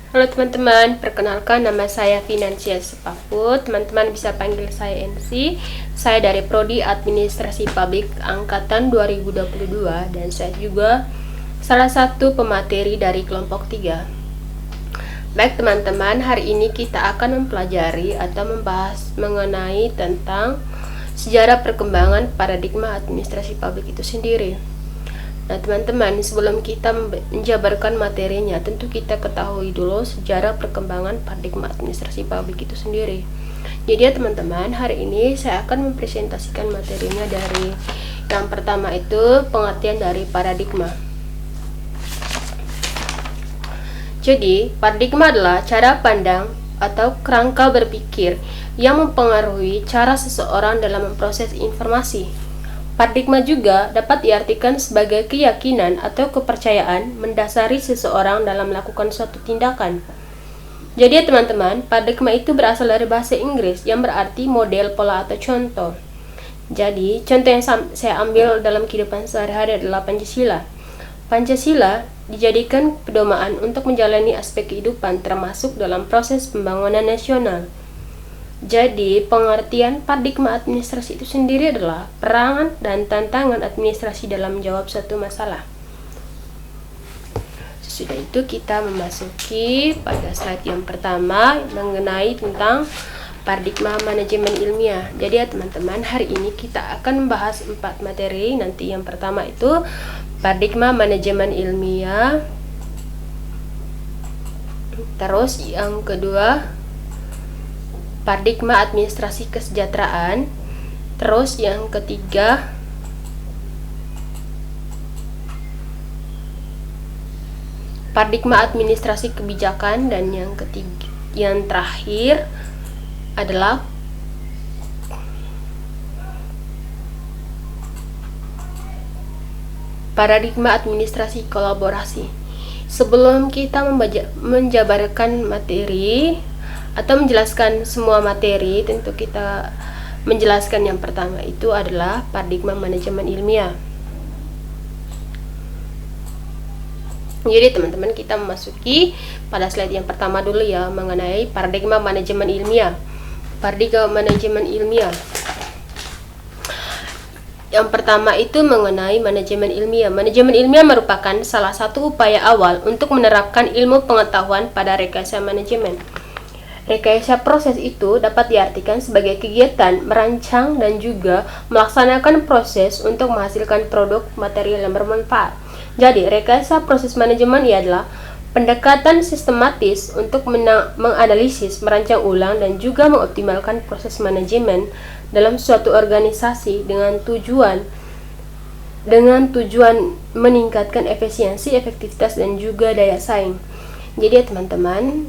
Halo teman-teman, perkenalkan nama saya Finansial Sepafut. Teman-teman bisa panggil saya NC. Saya dari Prodi Administrasi Publik Angkatan 2022 dan saya juga salah satu pemateri dari kelompok 3. Baik teman-teman, hari ini kita akan mempelajari atau membahas mengenai tentang sejarah perkembangan paradigma administrasi publik itu sendiri. Nah teman-teman, sebelum kita menjabarkan materinya, tentu kita ketahui dulu sejarah perkembangan paradigma administrasi publik itu sendiri. Jadi ya teman-teman, hari ini saya akan mempresentasikan materinya dari yang pertama itu pengertian dari paradigma. Jadi, paradigma adalah cara pandang atau kerangka berpikir yang mempengaruhi cara seseorang dalam memproses informasi. Paradigma juga dapat diartikan sebagai keyakinan atau kepercayaan mendasari seseorang dalam melakukan suatu tindakan. Jadi teman-teman, paradigma itu berasal dari bahasa Inggris yang berarti model, pola, atau contoh. Jadi, contoh yang saya ambil dalam kehidupan sehari-hari adalah Pancasila. Pancasila dijadikan pedoman untuk menjalani aspek kehidupan termasuk dalam proses pembangunan nasional. Jadi, pengertian paradigma administrasi itu sendiri adalah perangan dan tantangan administrasi dalam menjawab suatu masalah. Sesudah itu kita memasuki pada slide yang pertama mengenai tentang paradigma manajemen ilmiah. Jadi ya teman-teman, hari ini kita akan membahas 4 materi. Nanti yang pertama itu paradigma manajemen ilmiah. Terus yang kedua paradigma administrasi kesejahteraan. Terus yang ketiga paradigma administrasi kebijakan, dan yang terakhir adalah paradigma administrasi kolaborasi. Sebelum kita menjabarkan materi atau menjelaskan semua materi, tentu kita menjelaskan yang pertama itu adalah paradigma manajemen ilmiah. Jadi teman-teman, kita memasuki pada slide yang pertama dulu ya, mengenai paradigma manajemen ilmiah. Paradigma manajemen ilmiah. Yang pertama itu mengenai manajemen ilmiah. Manajemen ilmiah merupakan salah satu upaya awal untuk menerapkan ilmu pengetahuan pada rekayasa manajemen. Rekayasa proses itu dapat diartikan sebagai kegiatan merancang dan juga melaksanakan proses untuk menghasilkan produk material yang bermanfaat. Jadi, rekayasa proses manajemen adalah pendekatan sistematis untuk menganalisis, merancang ulang, dan juga mengoptimalkan proses manajemen dalam suatu organisasi dengan tujuan meningkatkan efisiensi, efektivitas, dan juga daya saing. Jadi ya teman-teman,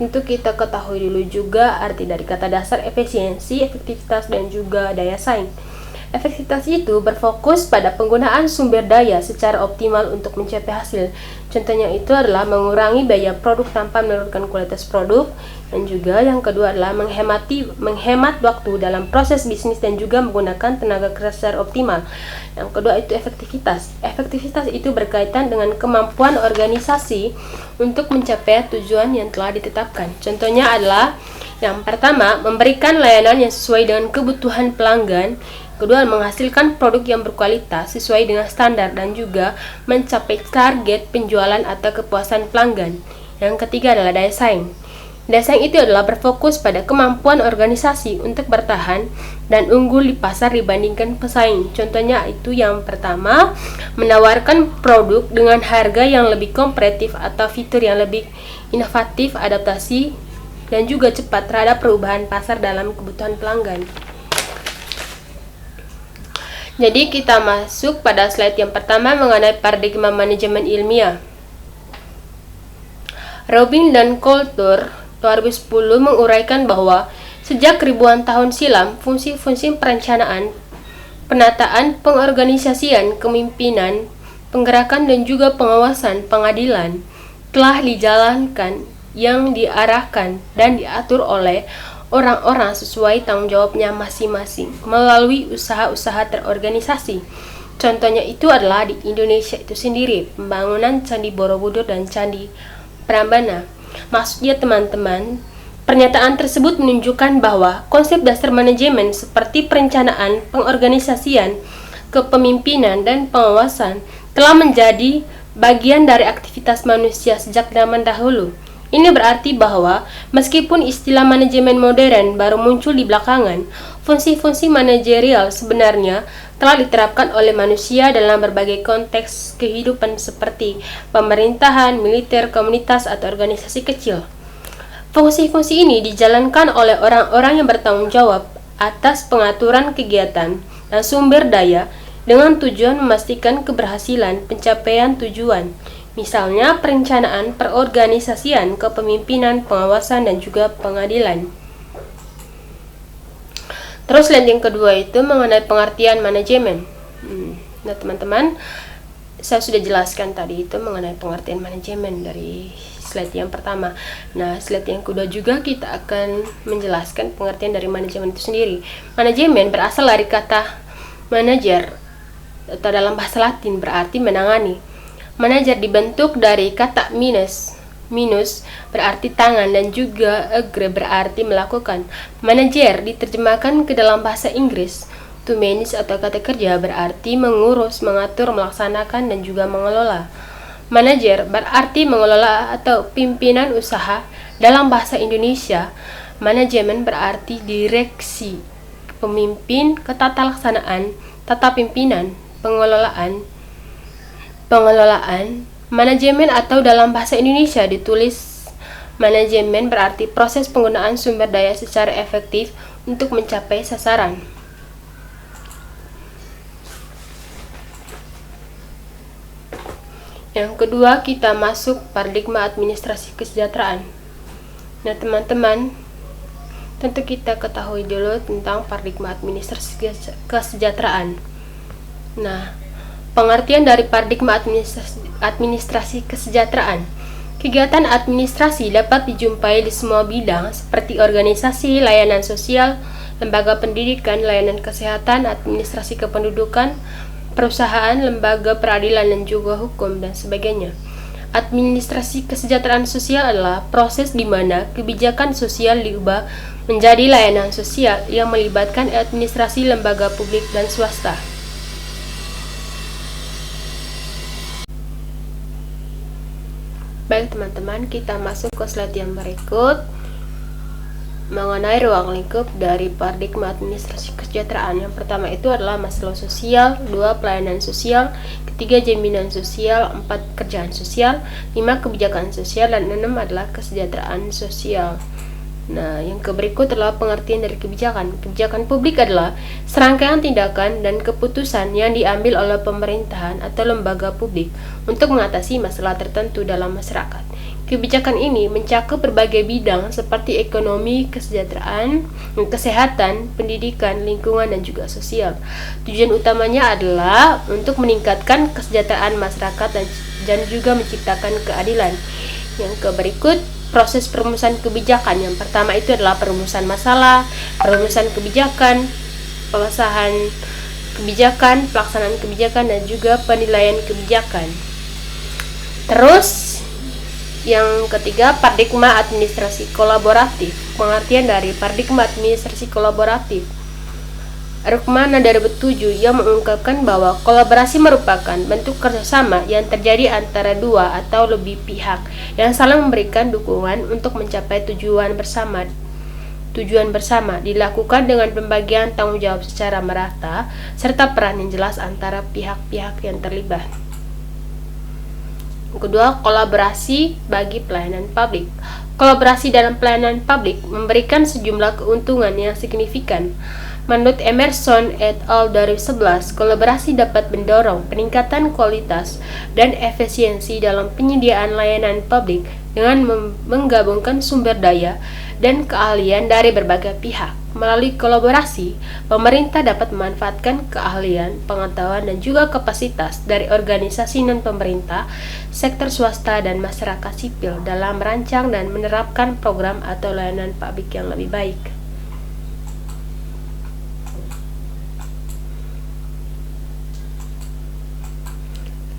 untuk kita ketahui dulu juga arti dari kata dasar efisiensi, efektivitas, dan juga daya saing. Efektivitas itu berfokus pada penggunaan sumber daya secara optimal untuk mencapai hasil. Contohnya itu adalah mengurangi biaya produk tanpa menurunkan kualitas produk, dan juga yang kedua adalah menghemat waktu dalam proses bisnis dan juga menggunakan tenaga kerja secara optimal. Yang kedua itu efektivitas. Efektivitas itu berkaitan dengan kemampuan organisasi untuk mencapai tujuan yang telah ditetapkan. Contohnya adalah yang pertama, memberikan layanan yang sesuai dengan kebutuhan pelanggan. Kedua, menghasilkan produk yang berkualitas sesuai dengan standar dan juga mencapai target penjualan atau kepuasan pelanggan. Yang ketiga adalah daya saing. Daya saing itu adalah berfokus pada kemampuan organisasi untuk bertahan dan unggul di pasar dibandingkan pesaing. Contohnya itu yang pertama, menawarkan produk dengan harga yang lebih kompetitif atau fitur yang lebih inovatif, adaptasi, dan juga cepat terhadap perubahan pasar dalam kebutuhan pelanggan. Jadi kita masuk pada slide yang pertama mengenai paradigma manajemen ilmiah. Robin dan Coulter 2010 menguraikan bahwa sejak ribuan tahun silam, fungsi-fungsi perencanaan, penataan, pengorganisasian, kepemimpinan, penggerakan, dan juga pengawasan pengadilan telah dijalankan yang diarahkan dan diatur oleh orang-orang sesuai tanggung jawabnya masing-masing melalui usaha-usaha terorganisasi. Contohnya itu adalah di Indonesia itu sendiri, pembangunan Candi Borobudur dan Candi Prambana. Maksudnya teman-teman, pernyataan tersebut menunjukkan bahwa konsep dasar manajemen seperti perencanaan, pengorganisasian, kepemimpinan, dan pengawasan telah menjadi bagian dari aktivitas manusia sejak zaman dahulu. Ini berarti bahwa meskipun istilah manajemen modern baru muncul di belakangan, fungsi-fungsi manajerial sebenarnya telah diterapkan oleh manusia dalam berbagai konteks kehidupan seperti pemerintahan, militer, komunitas, atau organisasi kecil. Fungsi-fungsi ini dijalankan oleh orang-orang yang bertanggung jawab atas pengaturan kegiatan dan sumber daya dengan tujuan memastikan keberhasilan pencapaian tujuan. Misalnya perencanaan, perorganisasian, kepemimpinan, pengawasan, dan juga pengadilan. Terus slide yang kedua itu mengenai pengertian manajemen. Nah teman-teman, saya sudah jelaskan tadi itu mengenai pengertian manajemen dari slide yang pertama. Nah slide yang kedua juga kita akan menjelaskan pengertian dari manajemen itu sendiri. Manajemen berasal dari kata manager atau dalam bahasa Latin berarti menangani. Manajer dibentuk dari kata minus berarti tangan dan juga agere berarti melakukan. Manajer diterjemahkan ke dalam bahasa Inggris to manage atau kata kerja berarti mengurus, mengatur, melaksanakan, dan juga mengelola. Manajer berarti mengelola atau pimpinan usaha. Dalam bahasa Indonesia, manajemen berarti direksi, pemimpin, ketatalaksanaan, tata pimpinan, pengelolaan. Manajemen atau dalam bahasa Indonesia ditulis manajemen berarti proses penggunaan sumber daya secara efektif untuk mencapai sasaran. Yang kedua, kita masuk paradigma administrasi kesejahteraan. Nah teman-teman, tentu kita ketahui dulu tentang paradigma administrasi kesejahteraan. Nah, pengertian dari paradigma administrasi kesejahteraan. Kegiatan administrasi dapat dijumpai di semua bidang seperti organisasi, layanan sosial, lembaga pendidikan, layanan kesehatan, administrasi kependudukan, perusahaan, lembaga peradilan, dan juga hukum, dan sebagainya. Administrasi kesejahteraan sosial adalah proses di mana kebijakan sosial diubah menjadi layanan sosial yang melibatkan administrasi lembaga publik dan swasta. Baik teman-teman, kita masuk ke slide yang berikut mengenai ruang lingkup dari paradigma administrasi kesejahteraan. Yang pertama itu adalah masalah sosial, 2 pelayanan sosial, 3 jaminan sosial, 4 kerjaan sosial, 5 kebijakan sosial, dan 6 adalah kesejahteraan sosial. Nah, yang berikut adalah pengertian dari kebijakan. Kebijakan publik adalah serangkaian tindakan dan keputusan yang diambil oleh pemerintahan atau lembaga publik untuk mengatasi masalah tertentu dalam masyarakat. Kebijakan ini mencakup berbagai bidang seperti ekonomi, kesejahteraan, kesehatan, pendidikan, lingkungan, dan juga sosial. Tujuan utamanya adalah untuk meningkatkan kesejahteraan masyarakat dan juga menciptakan keadilan. Yang berikut proses perumusan kebijakan. Yang pertama itu adalah perumusan masalah, perumusan kebijakan, pengesahan kebijakan, pelaksanaan kebijakan, dan juga penilaian kebijakan. Terus yang ketiga, paradigma administrasi kolaboratif. Pengertian dari paradigma administrasi kolaboratif. Rukmana 2007 yang mengungkapkan bahwa kolaborasi merupakan bentuk kerjasama yang terjadi antara 2 atau lebih pihak yang saling memberikan dukungan untuk mencapai tujuan bersama. Tujuan bersama dilakukan dengan pembagian tanggung jawab secara merata serta peran yang jelas antara pihak-pihak yang terlibat. Kedua, kolaborasi bagi pelayanan publik. Kolaborasi dalam pelayanan publik memberikan sejumlah keuntungan yang signifikan. Menurut Emerson et al. 2011, kolaborasi dapat mendorong peningkatan kualitas dan efisiensi dalam penyediaan layanan publik dengan menggabungkan sumber daya dan keahlian dari berbagai pihak. Melalui kolaborasi, pemerintah dapat memanfaatkan keahlian, pengetahuan, dan juga kapasitas dari organisasi non-pemerintah, sektor swasta, dan masyarakat sipil dalam merancang dan menerapkan program atau layanan publik yang lebih baik.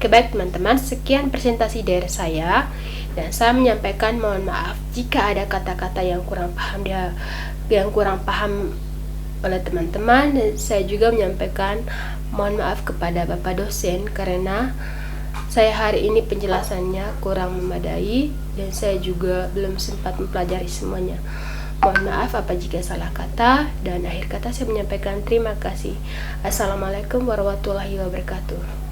Oke, baik teman-teman, sekian presentasi dari saya, dan saya menyampaikan mohon maaf jika ada kata-kata yang kurang paham oleh teman-teman, dan saya juga menyampaikan mohon maaf kepada Bapak dosen karena saya hari ini penjelasannya kurang memadai dan saya juga belum sempat mempelajari semuanya. Mohon maaf apa jika salah kata, dan akhir kata saya menyampaikan terima kasih. Assalamualaikum warahmatullahi wabarakatuh.